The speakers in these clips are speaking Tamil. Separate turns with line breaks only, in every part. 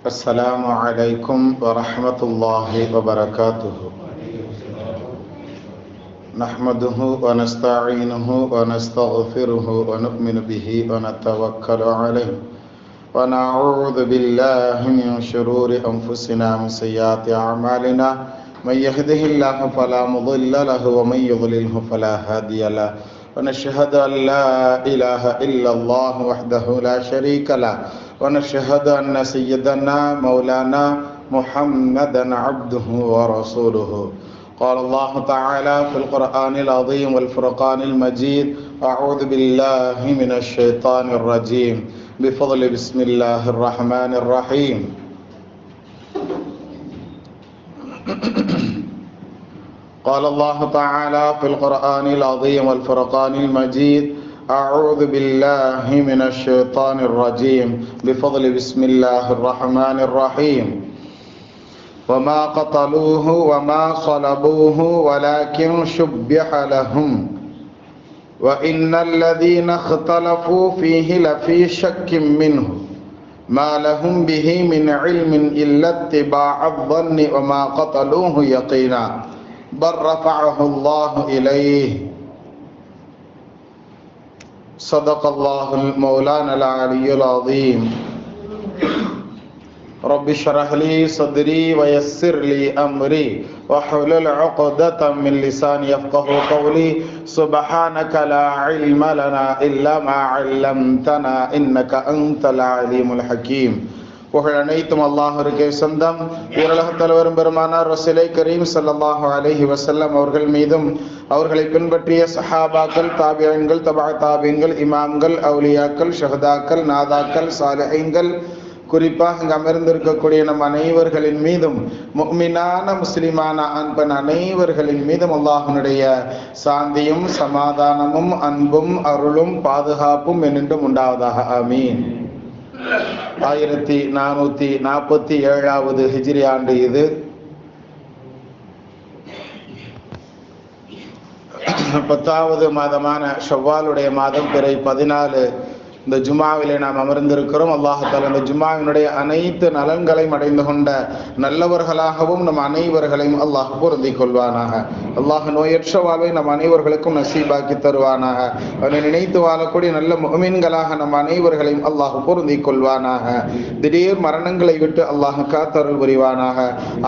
السلام عليكم ورحمة الله وبركاته. نحمده ونستعينه ونستغفره ونؤمن به ونتوكل عليه ونعوذ بالله من شرور أنفسنا ومن سيئات أعمالنا. من يهده الله فلا مضل له ومن يضلله فلا هادي له. ونشهد أن لا إله إلا الله وحده لا شريك له ونشهد أن سيدنا مولانا محمدا عبده ورسوله. قال الله تعالى في القرآن العظيم والفرقان المجيد: أعوذ بالله من الشيطان الرجيم بفضل بسم الله الرحمن الرحيم. قال الله تعالى في القرآن العظيم والفرقان المجيد: أعوذ بالله من الشيطان الرجيم بفضل بسم الله الرحمن الرحيم. وما قتلوه وما صلبوه ولكن شبه لهم وإن الذين اختلفوا فيه لفي شك منه ما لهم به من علم إلا اتباع الظن وما قتلوه يقينا بل رفعه الله إليه. صدق الله المولانا العلي العظيم. رب اشرح لي صدري ويسر لي أمري واحلل عقدة من لساني يفقهوا قولي. سبحانك لا علم لنا إلا ما علمتنا إنك أنت العليم الحكيم. புகழ் அனைத்தும் அல்லாஹ்விற்கே சொந்தம். உலகத் தலைவரும் பெருமானார் ரசூலை கரீம் ஸல்லல்லாஹு அலைஹி வஸல்லம் அவர்கள் மீதும் அவர்களை பின்பற்றிய சஹாபாக்கள், தாபிஈன்கள், தபா தாபிஈன்கள், இமாம்கள், அவுலியாக்கள், ஷஹதாக்கள், நாதாக்கள், சாலிஹீன்கள், குறிப்பாக இங்கு அமர்ந்திருக்கக்கூடிய நம் அனைவர்களின் மீதும், முஃமினான முஸ்லிமான ஆண் பெண் அனைவர்களின் மீதும் அல்லாஹ்வினுடைய சாந்தியும் சமாதானமும் அன்பும் அருளும் பாதுகாப்பும் என்றும் உண்டாவதாக. ஆமீன். 1447வது ஹிஜ்ரி ஆண்டு இது. 10வது மாதமான ஷவ்வாலுடைய மாதம் பிறை 14 இந்த ஜுமாவிலே நாம் அமர்ந்திருக்கிறோம். அல்லாஹ் தஆலா இந்த ஜுமாவினுடைய அனைத்து நலன்களையும் அடைந்து கொண்ட நல்லவர்களாகவும் நம் அனைவர்களையும் அல்லாஹ் பொருந்திக் கொள்வானாக. அல்லாஹ் நோயற்ற வாழ்வை நம் அனைவர்களுக்கும் நசீபாக்கி தருவானாக. அவனை நினைத்து வாழக்கூடிய நல்ல முஃமின்களாக நம் அனைவர்களையும் அல்லாஹ் பொருந்திக் கொள்வானாக. திடீர் மரணங்களை விட்டு அல்லாஹ் காத்தருள் புரிவானாக.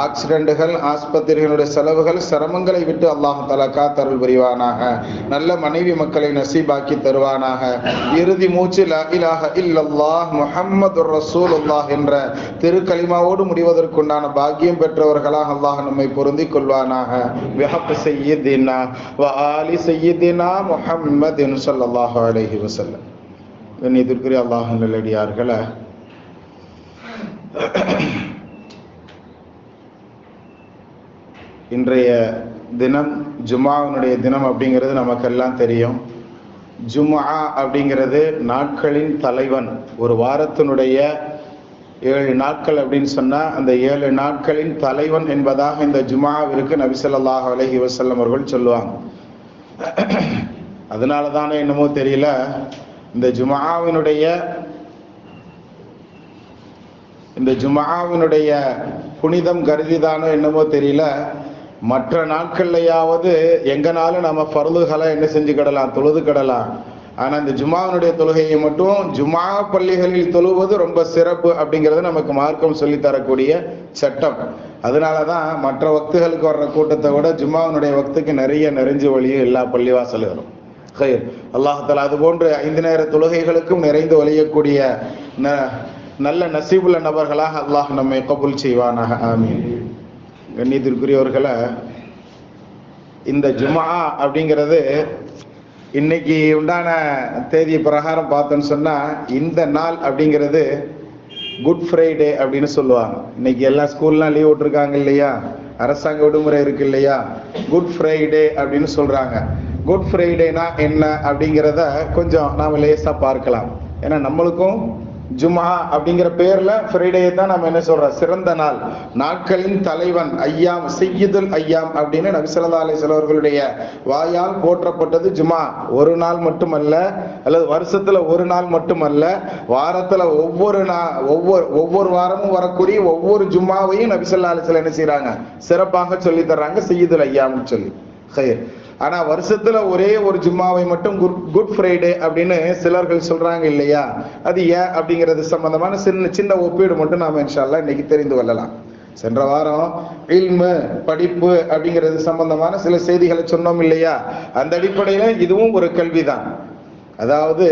ஆக்சிடென்ட்டுகள், ஆஸ்பத்திரிகளுடைய செலவுகள், சிரமங்களை விட்டு அல்லாஹ் தஆலா காத்தருள் புரிவானாக. நல்ல மனைவி மக்களை நசீபாக்கி தருவானாக. இறுதி மூச்சு லா இலாஹ இல்லல்லாஹ் முஹம்மதுர் ரசூலுல்லாஹ் என்ற திருக்கலிமாவோடு முடிவதற்குண்டான பாக்கியம் பெற்றவர்களாக அல்லாஹ் நம்மை பொருந்திக் கொள்வானாக. பிஹக் சய்யிதினா வ ஆலி சய்யிதினா முஹம்மதின் ஸல்லல்லாஹு அலைஹி வஸல்லம். கண்ணியத்திற்குரிய அல்லாஹ்வின் நல்லடியார்களே, இன்றைய தினம் ஜும்ஆவினுடைய தினம் அப்படிங்கிறது நமக்கெல்லாம் தெரியும். ஜும்ஆ அப்படிங்கிறது நாட்களின் தலைவன். ஒரு வாரத்தினுடைய 7 நாட்கள் அப்படின்னு சொன்னால் அந்த 7 நாட்களின் தலைவன் என்பதாக இந்த ஜும்ஆவிற்கு நபி ஸல்லல்லாஹு அலைஹி வஸல்லம் அவர்கள் சொல்லுவாங்க. அதனால தானே என்னமோ தெரியல, இந்த ஜும்ஆவினுடைய புனிதம் கருதிதானோ என்னமோ தெரியல, மற்ற நாட்கள்லையாவது எங்கனாலும் நம்ம ஃபர்லுகளை என்ன செஞ்சுக்கிடலாம், தொழுதுக்கிடலாம். ஆனால் இந்த ஜும்ஆவினுடைய தொழுகையை மட்டும் ஜும்ஆ பள்ளிகளில் தொழுவது ரொம்ப சிறப்பு அப்படிங்கிறது நமக்கு மார்க்கம் சொல்லித்தரக்கூடிய சட்டம். அதனால தான் மற்ற வக்துகளுக்கு வர்ற கூட்டத்தை விட ஜும்ஆவினுடைய வக்துக்கு நிறைஞ்சு வழியும் எல்லா பள்ளிவாசல்களும். ஹைர், அல்லாஹ் தஆலா அது போன்று 5 நேர தொழுகைகளுக்கும் நிறைந்து வழியக்கூடிய நல்ல நசீபுள்ள நபர்களாக அல்லாஹ் நம்மை கபூல் செய்வானாக. ஆமீன். கண்ணியத்திற்குரியவர்களை, இந்த ஜும்ஆ அப்படிங்கிறது இன்னைக்கு உண்டான தேதி பிரகாரம் பார்த்தோன்னு சொன்னால், இந்த நாள் அப்படிங்கிறது குட் ஃப்ரைடே அப்படின்னு சொல்லுவாங்க. இன்னைக்கு எல்லா ஸ்கூல்லாம் லீவ் விட்டுருக்காங்க இல்லையா, அரசாங்க விடுமுறை இருக்கு இல்லையா, குட் ஃப்ரைடே அப்படின்னு சொல்கிறாங்க. குட் ஃப்ரைடேனா என்ன அப்படிங்கிறத கொஞ்சம் நாம் லேசாக பார்க்கலாம். ஏன்னா நம்மளுக்கும் ஜும்ஆ அப்படிங்கிற பேர்ல ஃப்ரைடே தான் நம்ம என்ன சொல்றோம், சிறந்த நாள், நாட்களின் தலைவன், ஐயாம் சையதுல் ஐயாம் அப்படின்னு நபி ஸல்லல்லாஹு அலைஹி வஸல்லம் அவர்களுடைய வாயால் போற்றப்பட்டது ஜும்ஆ. ஒரு நாள் மட்டுமல்ல, அல்லது வருஷத்துல ஒரு நாள் மட்டுமல்ல, வாரத்துல ஒவ்வொரு வாரமும் வரக்கூடிய ஒவ்வொரு ஜும்ஆவையும் நபி ஸல்லல்லாஹு அலைஹி வஸல்லம் என்ன செய்றாங்க, சிறப்பாக சொல்லி தர்றாங்க, சையதுல் ஐயாம்னு சொல்லி. ஹைர். ஆனா வருஷத்துல ஒரே ஒரு ஜும்மாவை மட்டும் குட் ஃப்ரைடே அப்படின்னு சிலர்கள் சொல்றாங்க இல்லையா, அது ஏன் அப்படிங்கிறது சம்பந்தமான சின்ன ஒப்பீடு மட்டும் நாம இன்ஷா அல்லாஹ் இன்னைக்கு தெரிந்து கொள்ளலாம். சென்ற வாரம் இல்மு படிப்பு அப்படிங்கிறது சம்பந்தமான சில செய்திகளை சொன்னோம் இல்லையா, அந்த அடிப்படையில இதுவும் ஒரு கல்விதான். அதாவது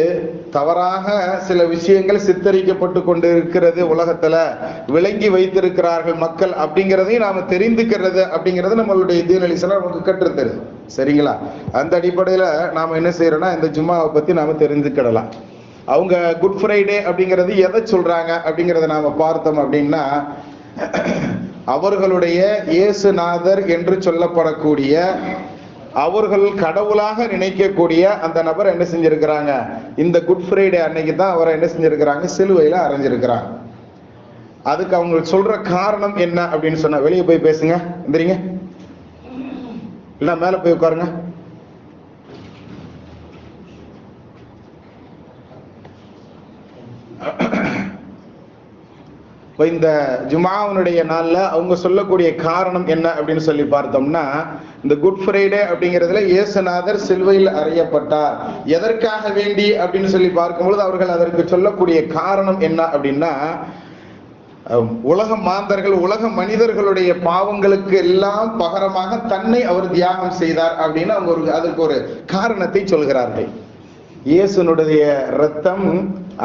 தவறாக சில விஷயங்கள் சித்தரிக்கப்பட்டு கொண்டு இருக்கிறது, உலகத்துல விளங்கி வைத்திருக்கிறார்கள் மக்கள் அப்படிங்கிறதையும் நாம தெரிந்துக்கிறது அப்படிங்கிறது நம்மளுடைய தீன் அலிஸ்லாம் நமக்கு கற்றுத்தருது. சரிங்களா? அந்த அடிப்படையில நாம என்ன செய்யறோம்னா, இந்த ஜும்மாவை பத்தி நாம தெரிஞ்சுக்கிடலாம். அவங்க குட் ஃப்ரைடே அப்படிங்கிறது எதை சொல்றாங்க அப்படிங்கிறத நாம பார்த்தோம் அப்படின்னா, அவர்களுடைய இயேசுநாதர் என்று சொல்லப்படக்கூடிய, அவர்கள் கடவுளாக நினைக்கக்கூடிய அந்த நபர் என்ன செஞ்சிருக்கிறாங்க, இந்த குட் ஃப்ரைடே அன்னைக்கு தான் அவரை என்ன செஞ்சிருக்கிறாங்க, சிலுவையில அறைஞ்சிருக்கிறாங்க. அதுக்கு அவங்க சொல்ற காரணம் என்ன அப்படின்னு சொன்னா, வெளியே போய் பேசுங்க, எந்திரிங்க, இல்ல மேல போய் உட்காருங்க. இந்த ஜும்ஆவுடைய நாள்ல அவங்க சொல்லக்கூடிய காரணம் என்ன அப்படின்னு சொல்லி பார்த்தோம்னா, இந்த குட் ஃப்ரைடே அப்படிங்கிறதுல இயேசுநாதர் சிலுவையில் அறையப்பட்டார், எதற்காக வேண்டி அப்படின்னு சொல்லி பார்க்கும்பொழுது அவர்கள் அதற்கு சொல்லக்கூடிய காரணம் என்ன அப்படின்னா, உலக மாந்தர்கள், உலக மனிதர்களுடைய பாவங்களுக்கு எல்லாம் பகரமாக தன்னை அவர் தியாகம் செய்தார் அப்படின்னு அவங்க அதற்கு ஒரு காரணத்தை சொல்கிறார்கள். இயேசுனுடைய ரத்தம்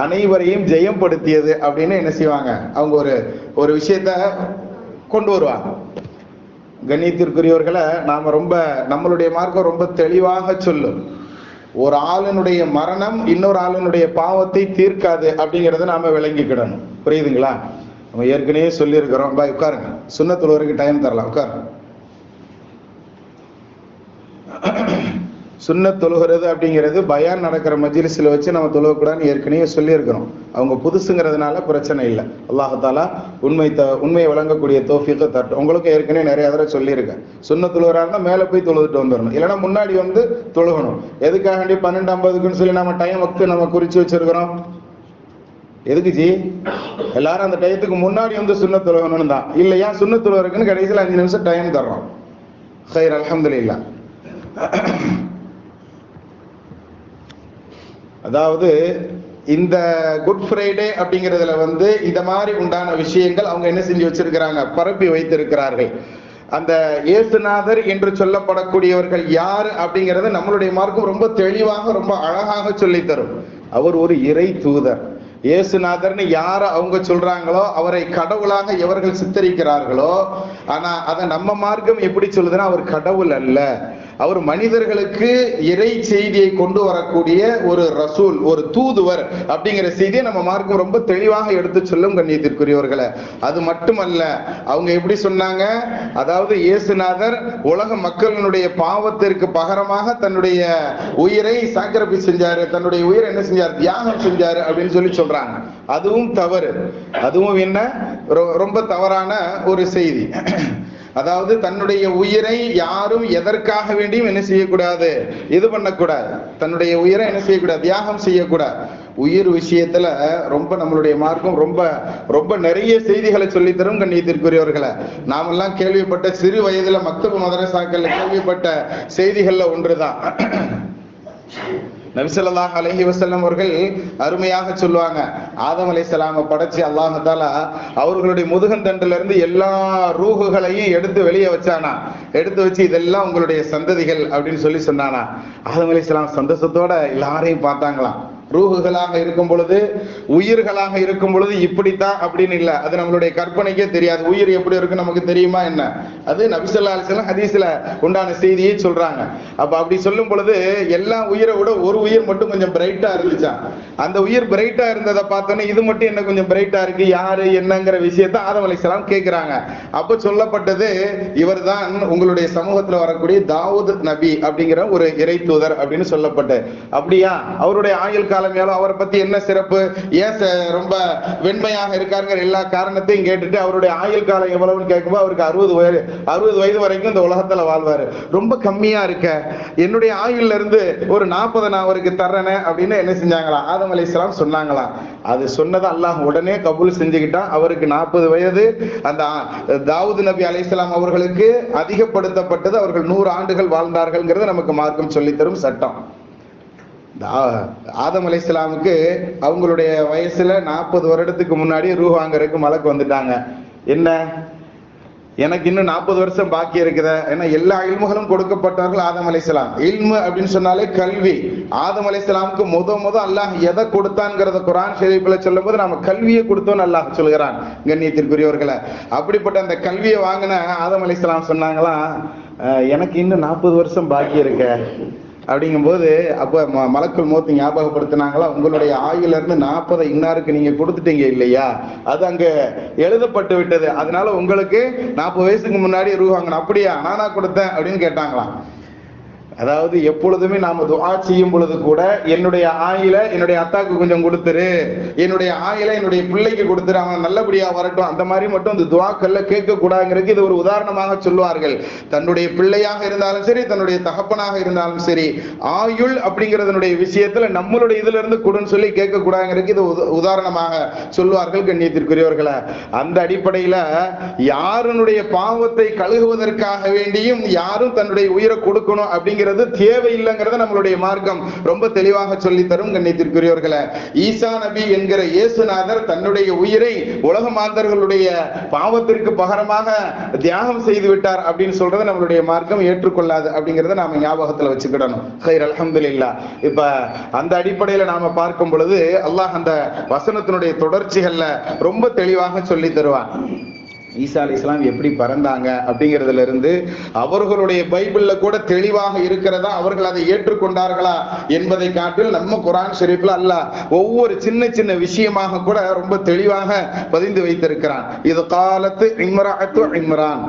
அனைவரையும் ஜெயப்படுத்தியது அப்படின்னு என்ன செய்வாங்க, அவங்க ஒரு விஷயத்த கொண்டு வருவாங்க. கண்ணியத்திற்குரியவர்களை, நாம நம்மளுடைய மார்க்கம் ரொம்ப தெளிவாக சொல்லும், ஒரு ஆளுனுடைய மரணம் இன்னொரு ஆளுனுடைய பாவத்தை தீர்க்காது அப்படிங்கிறத நாம விளங்கிக்கிடணும். புரியுதுங்களா? நம்ம ஏற்கனவே சொல்லி இருக்கிறோம். பாய் உட்காருங்க, சுன்னத்துல வரைக்கும் டைம் தரலாம், உட்காருங்க. சுன்னத் தொழுகிறது அப்படிங்கிறது பயான் நடக்கிற மஜ்லிஸ்ல வச்சு நம்ம தொழுகக்கூடாதுன்னு ஏற்கனவே சொல்லியிருக்கிறோம். அவங்க புதுசுங்கிறதுனால பிரச்சனை இல்லை. அல்லாஹ் தஆலா உண்மையை வழங்கக்கூடிய தௌஃபீக்கை தரட்டும். உங்களுக்கு ஏற்கனவே நிறைய தடவை சொல்லியிருக்கேன், சுன்னத் தொழுகிறாருன்னா மேலே போய் தொழுதுட்டு வந்துடணும், இல்லைன்னா முன்னாடி வந்து தொழுகணும். எதுக்காக 12:50க்குன்னு சொல்லி நம்ம டைம் வக்து நம்ம குறிச்சு வச்சிருக்கிறோம்? எதுக்கு ஜி? எல்லாரும் அந்த டயத்துக்கு முன்னாடி வந்து சுன்னத் தொழுகணும்னு தான். இல்லையா, சுன்னத் தொழுகிறதுக்குன்னு கடைசியில் 5 நிமிஷம் டைம் தர்றோம். ஹைர், அல்ஹம்துலில்லாஹ். அதாவது இந்த குட் ஃப்ரைடே அப்படிங்கிறதுல வந்து இந்த மாதிரி உண்டான விஷயங்கள் அவங்க என்ன செஞ்சு வச்சிருக்கிறாங்க, பரப்பி வைத்திருக்கிறார்கள். அந்த இயேசுநாதர் என்று சொல்லப்படக்கூடியவர்கள் யார் அப்படிங்கிறத நம்மளுடைய மார்க்கம் ரொம்ப தெளிவாக ரொம்ப அழகாக சொல்லி தரும். அவர் ஒரு இறை தூதர். இயேசுநாதர்னு யார அவங்க சொல்றாங்களோ, அவரை கடவுளாக எவர்கள் சித்தரிக்கிறார்களோ, ஆனா அதை நம்ம மார்க்கம் எப்படி சொல்லுதுன்னா, அவர் கடவுள் அல்ல, அவர் மனிதர்களுக்கு இறை செய்தியை கொண்டு வரக்கூடிய ஒரு ரசூல், ஒரு தூதுவர் அப்படிங்கிற செய்தியை நம்ம மார்க்கம் ரொம்ப தெளிவாக எடுத்து சொல்லும். கண்ணியத்திற்குரியவர்களை, அது மட்டுமல்ல, அவங்க எப்படி சொன்னாங்க, அதாவது இயேசுநாதர் உலக மக்களினுடைய பாவத்திற்கு பகரமாக தன்னுடைய உயிரை சாக்ரிஃபைஸ் செஞ்சாரு, தன்னுடைய உயிரை என்ன செஞ்சார், தியாகம் செஞ்சாரு அப்படின்னு சொல்லி சொல்றாங்க. அதுவும் தவறு. அதுவும் என்ன, ரொம்ப தவறான ஒரு செய்தி. அதாவது தன்னுடைய உயிரை யாரும் எதற்காக வேண்டியும் என்ன செய்யக்கூடாது, இது பண்ணக்கூடாது, தன்னுடைய உயிரை என்ன செய்யக்கூடாது, தியாகம் செய்யக்கூடாது. உயிர் விஷயத்துல ரொம்ப நம்மளுடைய மார்க்கம் ரொம்ப ரொம்ப நிறைய செய்திகளை சொல்லித்தரும். கண்ணியத்திற்குரியவர்களை, நாமெல்லாம் கேள்விப்பட்ட சிறு வயதுல மக்தபு மதரசாக்கள்ல கேள்விப்பட்ட செய்திகள்ல ஒன்றுதான். நபி ஸல்லல்லாஹு அலைஹி வஸல்லம் அவர்கள் அருமையாக சொல்லுவாங்க, ஆதம் அலைஹிஸ்ஸலாமை படைச்சு அல்லாஹ் தஆலா அவர்களுடைய முதுகந்தண்டுல இருந்து எல்லா ரூஹுகளையும் எடுத்து வெளியே வச்சானா, எடுத்து வச்சு இதெல்லாம் உங்களுடைய சந்ததிகள் அப்படின்னு சொல்லி சொன்னானா. ஆதம் அலைஹிஸ்ஸலாம் சந்தோஷத்தோட எல்லாரையும் பார்த்தாங்களாம். ரூஹுகளாக இருக்கும் பொழுது, உயிர்களாக இருக்கும் பொழுது இப்படித்தான் அப்படின்னு இல்லை, அது நம்மளுடைய கற்பனைக்கே தெரியாது. உயிர் எப்படி இருக்கு நமக்கு தெரியுமா என்ன? அது நபி ஸல்லல்லாஹு அலைஹி வஸல்லம் ஹதீஸ்ல உண்டான செய்தியை சொல்றாங்க. அப்ப அப்படி சொல்லும் பொழுது எல்லா உயிரை விட ஒரு உயிர் மட்டும் கொஞ்சம் பிரைட்டா இருந்துச்சான். அந்த உயிர் பிரைட்டா இருந்ததை பார்த்தோன்னே இது மட்டும் என்ன கொஞ்சம் பிரைட்டா இருக்கு, யாரு என்னங்கிற விஷயத்த ஆதம் அலைஹிஸ்ஸலாம் கேட்கிறாங்க. அப்ப சொல்லப்பட்டது, இவர் தான் உங்களுடைய சமூகத்துல வரக்கூடிய தாவூத் நபி அப்படிங்கிற ஒரு இறை தூதர் அப்படின்னு சொல்லப்பட்டு. அப்படியா, அவருடைய ஆயுள்
காலம் எவ்வளவு, அவரை பத்தி என்ன சிறப்பு, ஏன் ரொம்ப வெண்மையாக இருக்காருங்கிற எல்லா காரணத்தையும் கேட்டுட்டு அவருடைய ஆயுள் காலம் எவ்வளவுன்னு கேட்கும்போது அவருக்கு 60 வயது வரைக்கும் இந்த உலகத்துல வாழ்வாரு. ரொம்ப கம்மியா இருக்க, என்னுடைய ஆயுள்ல இருந்து ஒரு 40 நான் அவருக்கு தர்றேனே அப்படின்னு என்ன செஞ்சாங்களா, ஆதம் அலைஹிஸ்ஸலாம் சொன்னாங்களாம். அது சொன்னதை அல்லாஹ் உடனே கபூல் செஞ்சுக்கிட்டான். அவருக்கு 40 வயது. அந்த தாவூத் நபி அலைஹிஸ்ஸலாம் அவர்களுக்கு அதிகப்படுத்தப்பட்டது, அவர்கள் 100 ஆண்டுகள் வாழ்ந்தார்கள்ங்கிறது நமக்கு மார்க்கம் சொல்லித்தரும் சட்டம். ஆதம் அலைஹிஸ்ஸலாமுக்கு அவங்களுடைய வயசுல 40 வருடத்துக்கு முன்னாடி ரூஹ் வாங்கறதுக்கு மலக்கு வந்துட்டாங்க. என்ன, எனக்கு இன்னும் 40 வருஷம் பாக்கி இருக்குத. ஏன்னா எல்லா இல்முகளும் கொடுக்கப்பட்டவர்கள் ஆதம் அலைஹிஸ்ஸலாம். இல்மு அப்படின்னு சொன்னாலே கல்வி. ஆதம் அலைஹிஸ்ஸலாமுக்கு முத அல்லாஹ் எதை கொடுத்தான்ங்கிறத குர்ஆன் ஷரீஃப்ல சொல்லும் போது நாம கல்வியை கொடுத்தோன்னு அல்லாஹ் சொல்கிறான். கண்ணியத்திற்குரியவர்களை, அப்படிப்பட்ட அந்த கல்வியை வாங்கின ஆதம் அலைஹிஸ்ஸலாம் சொன்னாங்களாம், எனக்கு இன்னும் 40 வருஷம் பாக்கி இருக்க அப்படிங்கும்போது அப்ப மலக்குல் மௌத் ஞாபகப்படுத்தினாங்களா, உங்களுடைய ஆயுள்ல இருந்து 40 இன்னாருக்கு நீங்க கொடுத்துட்டீங்க இல்லையா, அது அங்க எழுதப்பட்டு விட்டது, அதனால உங்களுக்கு 40 வயசுக்கு முன்னாடி ரூஹ் வாங்கணும். அப்படியா, நானா கொடுத்தேன் அப்படின்னு கேட்டாங்களாம். அதாவது எப்பொழுதுமே நாம துஆ செய்யும் பொழுது கூட என்னுடைய ஆயில என்னுடைய அத்தாக்கு கொஞ்சம் கொடுத்துரு, என்னுடைய ஆயில என்னுடைய பிள்ளைக்கு கொடுத்துரு, அவன் நல்லபடியா வரட்டும், அந்த மாதிரி மட்டும் இந்த துஆக்கள்ல கேட்க கூடாதுங்கிறதுக்கு இது ஒரு உதாரணமாக சொல்லுவார்கள். தன்னுடைய பிள்ளையாக இருந்தாலும் சரி, தன்னுடைய தகப்பனாக இருந்தாலும் சரி, ஆயுள் அப்படிங்கிறதனுடைய விஷயத்துல நம்மளுடைய இதுல இருந்து கொடுன்னு சொல்லி கேட்க கூடாதுங்கிறதுக்கு இது உதாரணமாக சொல்லுவார்கள். கண்ணியத்திற்குரியவர்களை, அந்த அடிப்படையில யாருடைய பாவத்தை கழுகுவதற்காக வேண்டியும் யாரும் தன்னுடைய உயிரை கொடுக்கணும் அப்படிங்கிற தேவையில்லைங்கிறத நம்மளுடைய மார்க்கம் ரொம்ப தெளிவாக சொல்லி தரும். கண்ணியத்திற்குரியவர்களே, ஈசா நபி என்கிற இயேசுநாதர் தன்னுடைய உயிரை உலக மாந்தர்களுடைய பாவத்திற்கு பகரமாக தியாகம் செய்து விட்டார் அப்படின்னு சொல்றதை நம்மளுடைய மார்க்கம் ஏற்றுக்கொள்ளாது அப்படிங்கிறத நாம ஞாபகத்துல வச்சுக்கிடணும். ஹைர், அல்ஹம்துலில்லாஹ். இப்ப அந்த அடிப்படையில நாம பார்க்கும் பொழுது அல்லாஹ் அந்த வசனத்தினுடைய தொடர்ச்சிகள்ல ரொம்ப தெளிவாக சொல்லி தருவான். ஈசா அலைஹிஸ்ஸலாம் எப்படி பறந்தாங்க அப்படிங்கிறதுல இருந்து அவர்களுடைய பைபிள்ல கூட தெளிவாக இருக்கிறதா, அவர்கள் அதை ஏற்றுக்கொண்டார்களா என்பதை காட்டில் நம்ம குர்ஆன் ஷரீஃப்ல அல்லாஹ் ஒவ்வொரு சின்ன சின்ன விஷயமாக கூட ரொம்ப தெளிவாக பதிந்து வைத்திருக்கிறான். இது காலத்து இம்ராஅத்து இம்ரான்,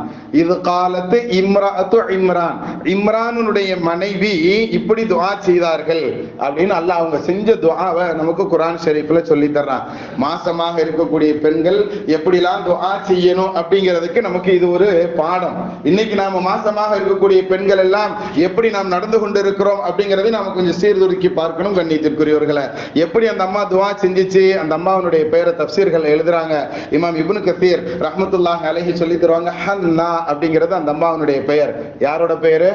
இது காலத்து இம்ராஅத்து இம்ரான், இம்ரானுடைய மனைவி இப்படி துஆ செய்தார்கள் அப்படின்னு அல்லாஹ் அவங்க செஞ்ச துஆவை நமக்கு குர்ஆன் ஷரீஃப்ல சொல்லி தர்றான். மாசமாக இருக்கக்கூடிய பெண்கள் எப்படிலாம் துஆ செய்யணும் அப்படிங்கிறதுக்கு நமக்கு இது ஒரு பாடம். இன்னைக்கு நாம மாசமாக இருக்கக்கூடிய பெண்கள் எல்லாம் எப்படி நாம் நடந்து கொண்டு இருக்கிறோம் அப்படிங்கறதை நாம கொஞ்சம் சீர்தூக்கி பார்க்கணும். கண்ணியத்திற்குரியவர்களை, எப்படி அந்த அம்மா துஆ செஞ்சிச்சு, அந்த அம்மாவுடைய பெயரை தஃப்சீர்கள் எழுதுறாங்க. இமாம் இப்னு கத்தீர் ரஹ்மத்துல்லாஹி அலைஹி சொல்லி தருவாங்க, ஹன்னா அப்படிங்கிறது அந்த அம்மாவுடைய பெயர். யாரோட பெயரு?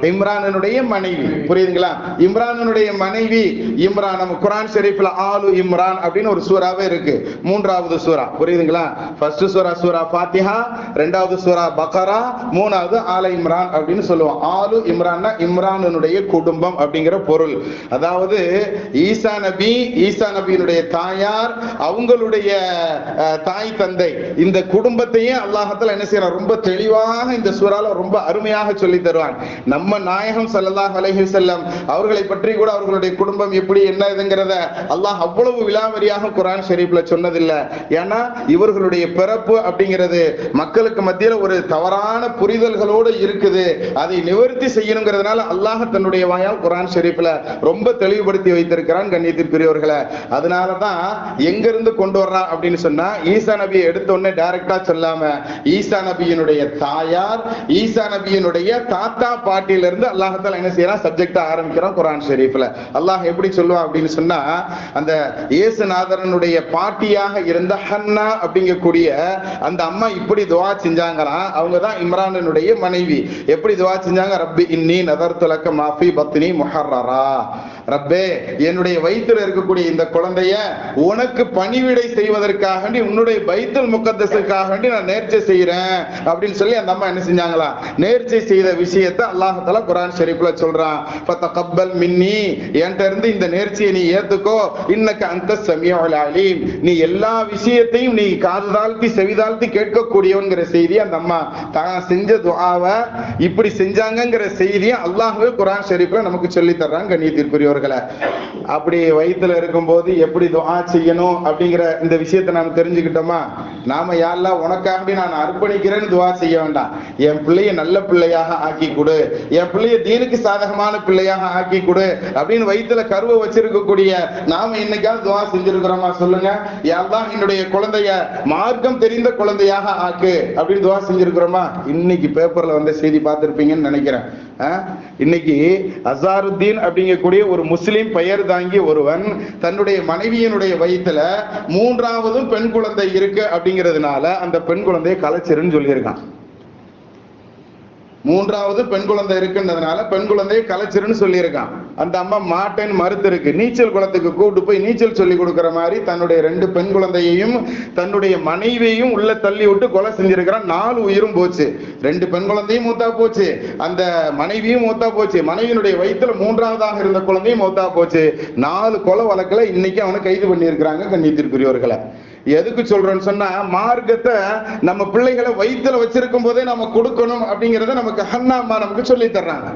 இம்ரானுடைய மனைவி. புரியுதுங்களா? இம்ரானுடைய மனைவி இம்ரான். நம்ம குர்ஆன் ஷரீஃப்ல ஆலு இம்ரான் அப்படின்னு ஒரு சூறாவே இருக்கு, 3வது சூரா. புரியுதுங்களா? ஃபர்ஸ்ட் சூரா சூரா ஃபாத்திஹா, 2வது சூரா பக்ரா, 3வது ஆல இம்ரான் அப்படின்னு சொல்லுவோம். ஆலு இம்ரான்னா இம்ரானுடைய குடும்பம் அப்படிங்கிற பொருள். அதாவது ஈசா நபியினுடைய தாயார், அவங்களுடைய தாய் தந்தை, இந்த குடும்பத்தையே அல்லாஹ்தால என்ன செய்யறான், ரொம்ப தெளிவாக இந்த சூறால ரொம்ப அருமையாக சொல்லி தருவான். நம்ம நாயகம் ஸல்லல்லாஹு அலைஹி வஸல்லம் அவர்களை பற்றி கூட அவர்களுடைய குடும்பம் எப்படி என்ன இதுங்கிறத அல்லாஹ் அவ்வளவு விலாவரியாக குர்ஆன் ஷரீஃப்ல சொன்னதில்லை. ஏன்னா இவர்களுடைய பிறப்பு அப்படிங்கிறது மக்களுக்கு மத்தியில ஒரு தவறான புரிதல்களோடு இருக்குது, அதை நிவர்த்தி செய்யணுங்கிறதுனால அல்லாஹ் தன்னுடைய வாயால் குர்ஆன் ஷரீஃப்ல ரொம்ப தெளிவுபடுத்தி வைத்திருக்கிறான். கண்ணியத்திற்குரியவர்களை, அதனாலதான் எங்க இருந்து கொண்டு வர்றான் அப்படின்னு சொன்னா, ஈசா நபியை எடுத்த உடனே டைரக்டா சொல்லாம ஈசா நபியினுடைய தாயார், ஈசா நபியினுடைய தாத்தா பாட்டியில இருந்து அல்லாஹ் தஆலா என்ன செய்யறான், சப்ஜெக்ட் ஆரம்பிக்கிறான் குர்ஆன் ஷரீஃப்ல. அல்லாஹ் எப்படி சொல்லுவான் அப்படின்னு சொன்னா, அந்த இயேசுநாதரனுடைய பாட்டியாக இருந்த ஹன்னா அப்படிங்கக்கூடிய அந்த அம்மா இப்படி துஆ செஞ்சாங்களாம். அவங்க தான் இம்ரானுடைய மனைவி. எப்படி துஆ செஞ்சாங்க? ரப்பி இன்னி நதர்து லக மா ஃபீ பத்னி முஹர்ரரா, ரப்பே என்னுடைய வயிற்றில் இருக்கக்கூடிய இந்த குழந்தைய உனக்கு பணிவிடை செய்வதற்காக வேண்டி, உன்னுடைய பைத்துல் முகத்தஸுக்காக வேண்டி நான் நேர்ச்சை செய்யறேன் அப்படின்னு சொல்லி அந்த அம்மா என்ன செஞ்சாங்களா, நேர்ச்சை செய்த விஷயத்தை அல்லாஹ் தஆலா குர்ஆன் ஷரீஃப்ல சொல்றான். ஃபதகப்பல் மின்னி, என்கிட்ட இருந்து இந்த நேர்ச்சியை நீ ஏத்துக்கோ, இன்னக அன்த ஸமீஉல் அலீம், நீ எல்லா விஷயத்தையும் நீ காது தாழ்த்தி செவி தாழ்த்தி கேட்கக்கூடியவன்கிற செய்தி அந்த அம்மா தான் செஞ்ச துஆவை இப்படி செஞ்சாங்கங்கிற செய்தியை அல்லாஹ்வே குர்ஆன் ஷரீஃப்ல நமக்கு சொல்லி தர்றாங்க. கண்ணியத்திற்குரிய கண்ணியத்திற்குரியவர்களை. அப்படி வயிற்றுல இருக்கும்போது எப்படி துஆ செய்யணும் அப்படிங்கிற இந்த விஷயத்தை நாம் தெரிஞ்சுக்கிட்டோமா? நாம யா அல்லாஹ் உனக்காக நான் அர்ப்பணிக்கிறேன்னு துஆ செய்ய வேண்டாம். என் பிள்ளைய நல்ல பிள்ளையாக ஆக்கி கொடு, என் பிள்ளைய தீனுக்கு சாதகமான பிள்ளையாக ஆக்கி கொடு அப்படின்னு வயிற்றுல கருவை வச்சிருக்கக்கூடிய நாம இன்னைக்காவது துஆ செஞ்சிருக்கிறோமா சொல்லுங்க? யா அல்லாஹ் என்னுடைய குழந்தைய மார்க்கம் தெரிந்த குழந்தையாக ஆக்கு அப்படின்னு துஆ செஞ்சிருக்கிறோமா? இன்னைக்கு பேப்பர்ல வந்த செய்தி பார்த்திருப்பீங்கன்னு நினைக்கிறேன். இன்னைக்கு அசாருத்தீன் அப்படிங்கக்கூடிய ஒரு முஸ்லிம் பெயர் தாங்கி ஒருவன் தன்னுடைய மனைவியினுடைய வயிற்றுல 3வது பெண் குழந்தை இருக்கு அப்படிங்கிறதுனால அந்த பெண் குழந்தையை கலைச்சிருன்னு சொல்லியிருக்கான். 3வது பெண் குழந்தை இருக்குன்றதுனால பெண் குழந்தையை கலைச்சிருன்னு சொல்லியிருக்கான். அந்த அம்மா மாட்டேன்னு மறுத்து இருக்கு. நீச்சல் குளத்துக்கு கூப்பிட்டு போய் நீச்சல் சொல்லி கொடுக்குற மாதிரி தன்னுடைய 2 பெண் குழந்தையையும் தன்னுடைய மனைவியையும் உள்ள தள்ளி விட்டு கொலை செஞ்சிருக்கிறான். 4 உயிரும் போச்சு. 2 பெண் குழந்தையும் மூத்தா போச்சு, அந்த மனைவியும் மூத்தா போச்சு, மனைவியினுடைய வயிற்றுல 3வதாக இருந்த குழந்தையும் மூத்தா போச்சு. 4 கொலை வழக்குல இன்னைக்கு அவனை கைது பண்ணி இருக்கிறாங்க கண்ணியத்திற்குரியவர்களை. எதுக்கு சொல்றேன்னு சொன்னா, மார்க்கத்தை நம்ம பிள்ளைகளை வயிற்றுல வச்சிருக்கும் போதே நம்ம கொடுக்கணும் அப்படிங்கறத நமக்கு ஹன்னாமா நமக்கு சொல்லி தர்றாங்க.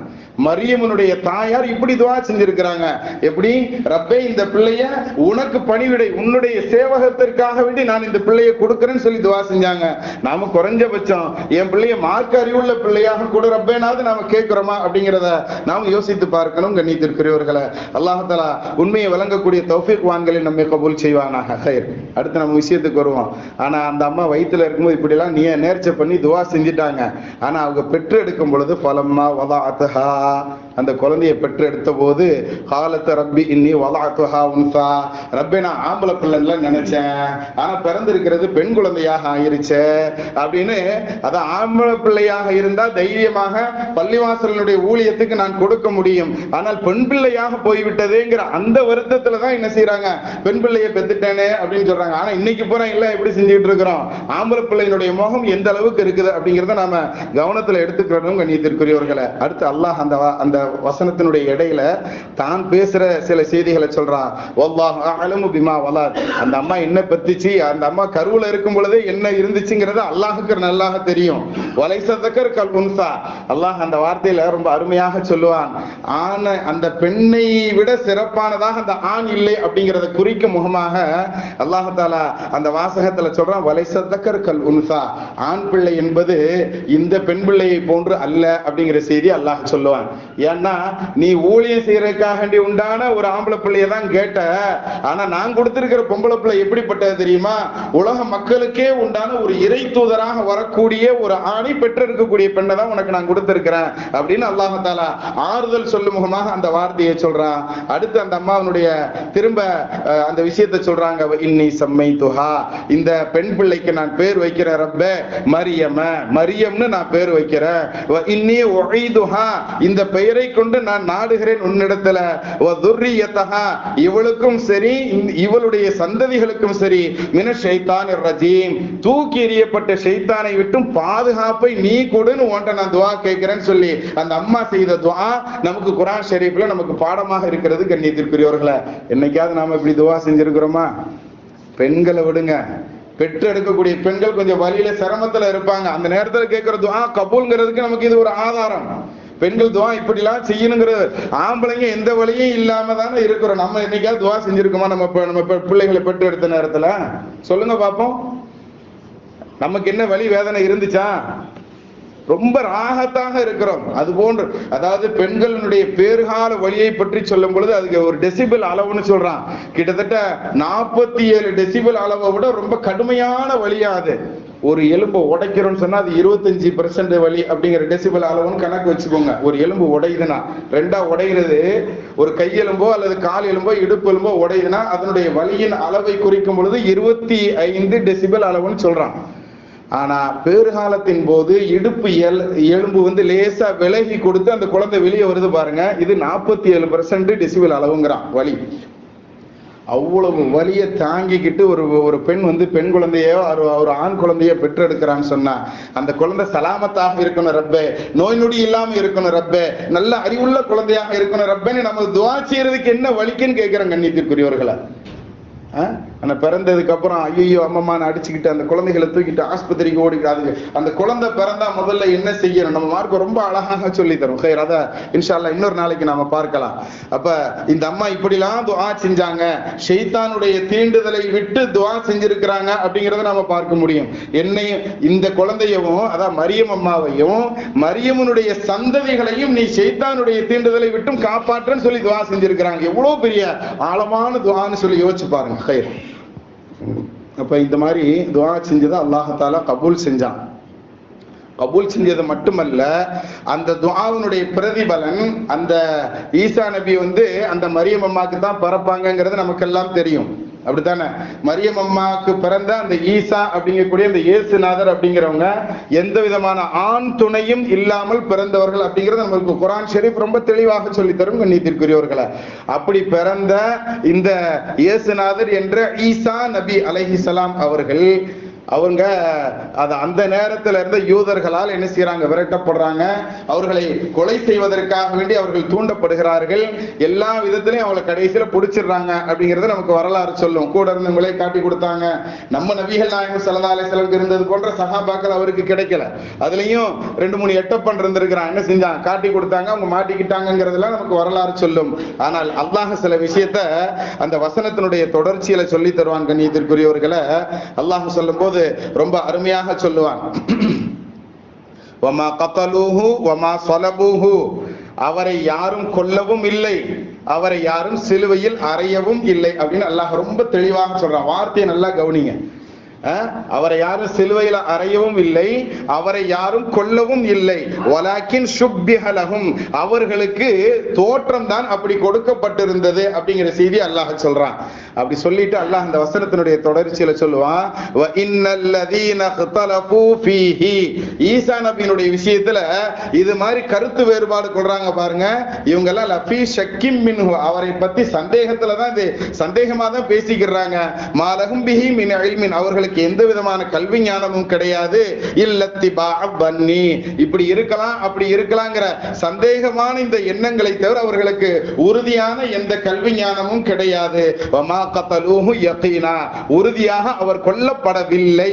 மரியமனுடைய தாயார் இப்படி துஆ செஞ்சிருக்கிறாங்க. எப்படி? ரப்பே இந்த பிள்ளைய உனக்கு பணிவிடை, உன்னுடைய சேவகத்திற்காக வேண்டி நான் இந்த பிள்ளைய கொடுக்கிறேன்னு சொல்லி துஆ செஞ்சாங்க. நாம குறைஞ்சபட்சம் என் பிள்ளைய மார்க்க அறிவுள்ள பிள்ளையாக கொடு ரப்பேனாவது நாம கேட்கிறோமா அப்படிங்கிறத நாம யோசித்து பார்க்கணும் கண்ணியத்திற்குரியவர்களை. அல்லாஹ் தஆலா உண்மையை விளங்கக்கூடிய தௌஃபீக் வான்களில் நம்மை கபூல் செய்வானாக. ஹைர். அடுத்து நம்ம விஷயத்துக்கு வருவோம். ஆனா அந்த அம்மா வயிற்றுல இருக்கும்போது இப்படி எல்லாம் நேர்ச்சை பண்ணி துஆ செஞ்சிட்டாங்க. ஆனா அவங்க பெற்று எடுக்கும் பொழுது ஃபலம்மா வதஅத்ஹா, அந்த குழந்தையை பெற்று எடுத்த போது காலத்த ரப்பி இன்னி வதஅத்ஹா உன்சா, ரப்பே நான் ஆம்பளை பிள்ளைன்னு நினைச்சேன், ஆனா பிறந்திருக்கிறது பெண் குழந்தையாக ஆயிருச்சு அப்படின்னு. அதான் ஆம்பளை பிள்ளையாக இருந்தா தைரியமாக பள்ளிவாசலுடைய ஊழியத்துக்கு நான் கொடுக்க முடியும், ஆனால் பெண் பிள்ளையாக போய்விட்டதேங்கிற அந்த வருத்தத்துலதான் என்ன செய்யறாங்க, பெண் பிள்ளையை பெத்துட்டேனே அப்படின்னு சொல்றாங்க. ஆனா இன்னைக்கு பூரா எல்லாம் எப்படி செஞ்சுட்டு இருக்கிறோம், ஆம்பளை பிள்ளையினுடைய முகம் எந்த அளவுக்கு இருக்குது அப்படிங்கிறத நாம கவனத்துல எடுத்துக்கிறோம் கண்ணியத்திற்குரியவர்களை. அடுத்து அல்லாஹ் அந்த வசனத்தினுடைய இடையில தான் பேசுற சில செய்திகளை சொல்றான். வல்லாஹு அஅலமு பிமா வலத், அந்த அம்மா என்ன பெத்துச்சு, அந்த அம்மா கருவுல இருக்கும் பொழுதே என்ன இருந்துச்சுங்கிறது அல்லாஹுக்கு நல்லாக தெரியும். வலைஸ தக்கர் கல் உன்சா, அல்லாஹ் அந்த வார்த்தையில ரொம்ப அருமையாக சொல்லுவான். ஆண் அந்த பெண்ணை விட சிறப்பானதாக அந்த ஆண் இல்லை அப்படிங்கிறத குறிக்கும் முகமாக அல்லாஹ் தஆலா அந்த வாசகத்துல சொல்றான். வலைஸ தக்கர் கல் உன்சா, ஆண் பிள்ளை என்பது இந்த பெண் பிள்ளையை போன்று அல்ல அப்படிங்கிற செய்தி அல்லாஹ் சொல்லுவான். ஏன்னா நீ ஊழியம் செய்யறதுக்காக உண்டான ஒரு ஆம்பளை பிள்ளையை தான் கேட்ட, ஆனா நான் கொடுத்திருக்கிற பொம்பளை பிள்ளை எப்படிப்பட்டது தெரியுமா, உலக மக்களுக்கே உண்டான ஒரு இறை தூதராக வரக்கூடிய ஒரு ஆணை பெற்றிருக்கக்கூடிய பெண்ணை தான் உனக்கு நான் கொடுத்திருக்கிறேன் அப்படின்னு அல்லாஹ் தஆலா ஆறுதல் சொல்லும் முகமாக அந்த வார்த்தையை சொல்றான். அடுத்து அந்த அம்மாவனுடைய திரும்ப அந்த விஷயத்தை சொல்றாங்க. இன்னி சம்மைதுஹா, இந்த பெண் பிள்ளைக்கு நான் பேர் வைக்கிறேன் ரப்பே மரியம, மரியம்னு நான் பேர் வைக்கிறேன். இன்னி உஈதுஹா, இந்த பெயரை கொண்டு நான் நாடுகிறேன் உன்னிடத்துல. வ துர்ரியதஹா, இவளுக்கும் சரி இவளுடைய சந்ததிகளுக்கும் சரி மின ஷைத்தானிர் ரஜீம், தூக்கி எறியப்பட்ட ஷைத்தானை விட்டும் பாதுகாப்பை நீ கொடுன்னு உன்கிட்ட நான் துஆ கேட்கிறேன்னு சொல்லி அந்த அம்மா செய்த துஆ நமக்கு குர்ஆன் ஷரீஃப்ல நமக்கு பாடமாக இருக்கிறது கண்ணியத்திற்குரியவர்களே. என்னைக்காவது நாம இப்படி துஆ செஞ்சிருக்கிறோமா? பெண்களை விடுங்க, பெற்று எடுக்கக்கூடிய பெண்கள் கொஞ்சம் வலியில சிரமத்துல இருப்பாங்க. அந்த நேரத்துல கேட்கிற துஆ கபூல்ங்கிறதுக்கு நமக்கு இது ஒரு ஆதாரம். பெண்கள் துஆ இப்படிலாம் செய்யணுங்கிறது, ஆம்பளைங்க எந்த வழியும் இல்லாம தானே இருக்கிறோம். நம்ம என்னைக்காவது துஆ செஞ்சிருக்கோமா நம்ம பிள்ளைகளை பெற்று எடுத்த நேரத்துல? சொல்லுங்க பாப்போம். நமக்கு என்ன வலி வேதனை இருந்துச்சா? ரொம்ப ராகத்தாக இருக்கிறோம். அது போன்று அதாவது பெண்களுடைய பேறுகால வலியை பற்றி சொல்லும் பொழுது அதுக்கு ஒரு டெசிபிள் அளவுன்னு சொல்றான். கிட்டத்தட்ட 47 டெசிபிள் அளவை விட ரொம்ப கடுமையான வலியாது. ஒரு எலும்பு உடைக்கிறோம்னு சொன்னா அது 25% வலி அப்படிங்கிற டெசிபிள் அளவுன்னு கணக்கு வச்சுக்கோங்க. ஒரு எலும்பு உடையுதுன்னா, ரெண்டா உடைகிறது, ஒரு கையெலும்போ அல்லது கால் எலும்போ இடுப்பு எலும்போ உடையுதுன்னா அதனுடைய வலியின் அளவை குறிக்கும் பொழுது 25 டெசிபிள் அளவுன்னு சொல்றான். ஆனா பேறுகாலத்தின் போது இடுப்பு எலும்பு லேசா விலகி கொடுத்து அந்த குழந்தை வெளியே வருது பாருங்க, இது 47% டெசிபிள் அளவுங்கிறான் வலி. அவ்வளவு வலியை தாங்கிக்கிட்டு ஒரு பெண் பெண் குழந்தையோ ஒரு ஆண் குழந்தையோ பெற்றெடுக்கிறான்னு சொன்னா அந்த குழந்தை சலாமத்தாக இருக்கணும் ரப்பே, நோய் நொடி இல்லாம இருக்கணும் ரப்பே, நல்ல அறிவுள்ள குழந்தையாக இருக்கணும் ரப்பேன்னு நம்ம துஆ செய்யறதுக்கு என்ன வலிக்குன்னு கேட்கிறோம் கண்ணியத்திற்குரியவர்களை. ஆனா பிறந்ததுக்கு அப்புறம் ஐயோ அம்மம்மான்னு அடிச்சுக்கிட்டு அந்த குழந்தைகளை தூக்கிட்டு ஆஸ்பத்திரிக்கு ஓடிக்கிறாங்க. அந்த குழந்தை பிறந்தா முதல்ல என்ன செய்யணும், நம்ம மார்க்க ரொம்ப அழகாக சொல்லி தரும். அத இன்ஷா அல்லாஹ் இன்னொரு நாளைக்கு நாம பார்க்கலாம். அப்ப இந்த அம்மா இப்படிலாம் துஆ செஞ்சாங்க, ஷைத்தானுடைய தீண்டுதலை விட்டு துஆ செஞ்சிருக்கிறாங்க அப்படிங்கறத நாம பார்க்க முடியும். என்னையும் இந்த குழந்தையவும், அதான் மரியம் அம்மாவையும் மரியமுனுடைய சந்ததிகளையும் நீ ஷைத்தானுடைய தீண்டுதலை விட்டும் காப்பாற்றுன்னு சொல்லி துஆ செஞ்சிருக்கிறாங்க. எவ்வளவு பெரிய ஆழமான துஆன்னு சொல்லி யோசிச்சு பாருங்க. அப்ப இந்த மாதிரி துஆ செஞ்சதை அல்லாஹ் தஆலா கபூல் செஞ்சான். கபூல் செஞ்சது மட்டுமல்ல, அந்த துஆவினுடைய பிரதிபலன் அந்த ஈசா நபி அந்த மரியம் அம்மாக்கு தான் பிறப்பாங்கிறது நமக்கெல்லாம் தெரியும். அப்படித்தானே? மரியம் அம்மாவுக்கு பிறந்த அந்த ஈசா அப்படிங்கக்கூடிய அந்த இயேசுநாதர் அப்படிங்கிறவங்க எந்த விதமான ஆண் துணையும் இல்லாமல் பிறந்தவர்கள் அப்படிங்கிறது நமக்கு குர்ஆன் ஷரீஃப் ரொம்ப தெளிவாக சொல்லி தரும் கண்ணியத்திற்குரியவர்களை. அப்படி பிறந்த இந்த இயேசுநாதர் என்ற ஈசா நபி அலைஹிஸ்ஸலாம் அவங்க அந்த நேரத்தில் இருந்த யூதர்களால் என்ன செய்யறாங்க, விரட்டப்படுறாங்க. அவர்களை கொலை செய்வதற்காக வேண்டி அவர்கள் தூண்டப்படுகிறார்கள். எல்லா விதத்திலையும் அவங்களை கடைசியில பிடிச்சிடுறாங்க அப்படிங்கறது நமக்கு வரலாறு சொல்லும். கூட இருந்தவங்களே காட்டி கொடுத்தாங்க. நம்ம நபிகள் நாயகம் ஸல்லல்லாஹு அலைஹி வஸல்லம் இருந்தது போன்ற சஹாபாக்கள் அவருக்கு கிடைக்கல. அதுலயும் 2-3 எட்டப்பன் இருந்திருக்கிறாங்க. என்ன செஞ்சாங்க, காட்டி கொடுத்தாங்க, அவங்க மாட்டிக்கிட்டாங்கிறதுலாம் நமக்கு வரலாறு சொல்லும். ஆனால் அல்லாஹ் சில விஷயத்த அந்த வசனத்தினுடைய தொடர்ச்சியில சொல்லி தருவான் கண்ணியத்திற்குரியவர்களை. அல்லாஹ் சொல்லும் போது ரொம்ப அருமையாக சொல்லுவான், வமா கதலூஹு வமா ஸலபூஹு, அவரை யாரும் கொல்லவும் இல்லை, அவரை யாரும் சிலுவையில் அறையவும் இல்லை அப்படின்னு அல்லாஹ் ரொம்ப தெளிவாக சொல்றான். வார்த்தையை நல்லா கவனிங்க. அவரை யாரும் சிலுவையில் அறையவும் இல்லை, அவரை யாரும் கொல்லவும் இல்லை. வலாக்கின் ஷுப்பிஹ லஹும், அவர்களுக்கு தோற்றம் தான் அப்படி கொடுக்கப்பட்டிருந்தது அப்படிங்கிற செய்தி அல்லாஹ் சொல்றான். அப்படி சொல்லிட்டு அல்லாஹ் அந்த வசனத்தினுடைய தொடர்ச்சியில சொல்லுவான், வ இன்னல்லதீன இக்தலஃபூ ஃபீஹி, ஈசா நபியினுடைய விஷயத்துல இது மாதிரி கருத்து வேறுபாடு கொள்றாங்க பாருங்க, இவங்க எல்லாம் லஃபீ ஷக்கிம் மின்ஹு, அவரை பத்தி சந்தேகத்துல தான், இது சந்தேகமா தான் பேசிக்கிறாங்க. மாலஹும் பிஹி மின் இல்மின், அவர்களுக்கு எந்த விதமான கல்வி ஞானமும் கிடையாது. இல்லத்திபா பன்னி, இப்படி இருக்கலாம் அப்படி இருக்கலாங்கிற சந்தேகமான இந்த எண்ணங்களை தவிர அவர்களுக்கு உறுதியான எந்த கல்வி ஞானமும் கிடையாது. வமா கதலூஹு யகீனா, உறுதியாக அவர் கொல்லப்படவில்லை,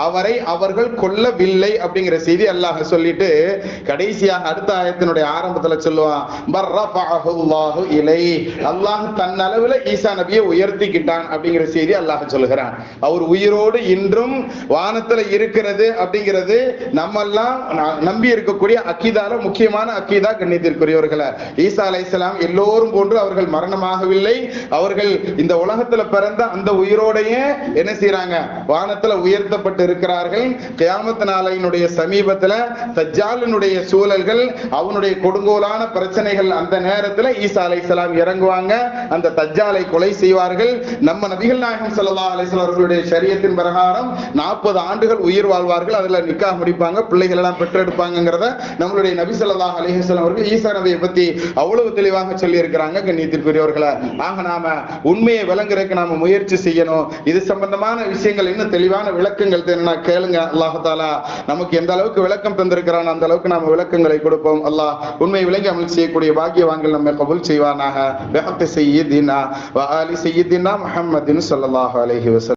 அவரை அவர்கள் கொல்லவில்லை அப்படிங்கிற செய்தி அல்லாஹ் சொல்லிட்டு கடைசியாக அடுத்த ஆயத்தினுடைய ஆரம்பத்துல சொல்லுவான், பர்ரஃபஅஹு அல்லாஹு இலை, அல்லாஹ் தன் அளவுல ஈசா நபியை உயர்த்திக்கிட்டான் அப்படிங்கிற செய்தி அல்லாஹ் சொல்லுகிறான். அவர் உயிரோடு இன்றும் வானத்துல இருக்கிறது அப்படிங்கிறது நம்ம எல்லாம் நம்பி இருக்கக்கூடிய அக்கீதால முக்கியமான அக்கீதா கண்ணியத்திற்குரியவர்களை. ஈசா அலைஹிஸ்ஸலாம் எல்லோரும் போன்று அவர்கள் மரணமாகவில்லை. அவர்கள் இந்த உலகத்துல பிறந்த அந்த உயிரோடையே என்ன செய்யறாங்க, வானத்துல உயர்த்தப்பட்டு இருக்கிறார்கள். கியாமத் நாளையினுடைய சமீபத்துல தஜ்ஜாலினுடைய சூழல்கள், அவனுடைய கொடுங்கோலான பிரச்சனைகள், அந்த நேரத்துல ஈசா அலைஹிஸ்ஸலாம் இறங்குவாங்க, அந்த தஜ்ஜாலை கொலை செய்வார்கள். நம்ம நபிகள் நாயகம் ஸல்லல்லாஹு அலைஹி வஸல்லம் அவர்களுடைய ஷரியத்தின் பிரகாரம் 40 ஆண்டுகள் உயிர் வாழ்வார்கள். அதுல நிக்காஹ் முடிப்பாங்க, பிள்ளைகள் எல்லாம் பெற்றெடுப்பாங்கிறத நம்மளுடைய நபி ஸல்லல்லாஹு அலைஹி வஸல்லம் அவர்கள் ஈசா நபியை பத்தி அவ்வளவு தெளிவாக சொல்லி இருக்கிறாங்க கண்ணியத்திற்குரியவர்களே. ஆக நாம உண்மையை விளங்குறதுக்கு நாம முயற்சி செய்யணும். இது சம்பந்தமான விஷயங்கள் இன்னும் தெளிவான விளக்கங்கள் தெரியும்னா கேளுங்க. அல்லாஹ் தஆலா நமக்கு எந்த அளவுக்கு விளக்கம் தந்திருக்கிறான் அந்த அளவுக்கு நாம விளக்கங்களை கொடுப்போம். அல்லாஹ் உண்மை விளங்கி அமல் செய்யக்கூடிய பாக்கியவான்கள் நம்மை கபூல் செய்வானாக. பிஹக்கி சய்யிதினா வ ஆலி சய்யிதினா முஹம்மதின் ஸல்லல்லாஹு அலைஹி வஸல்லம்.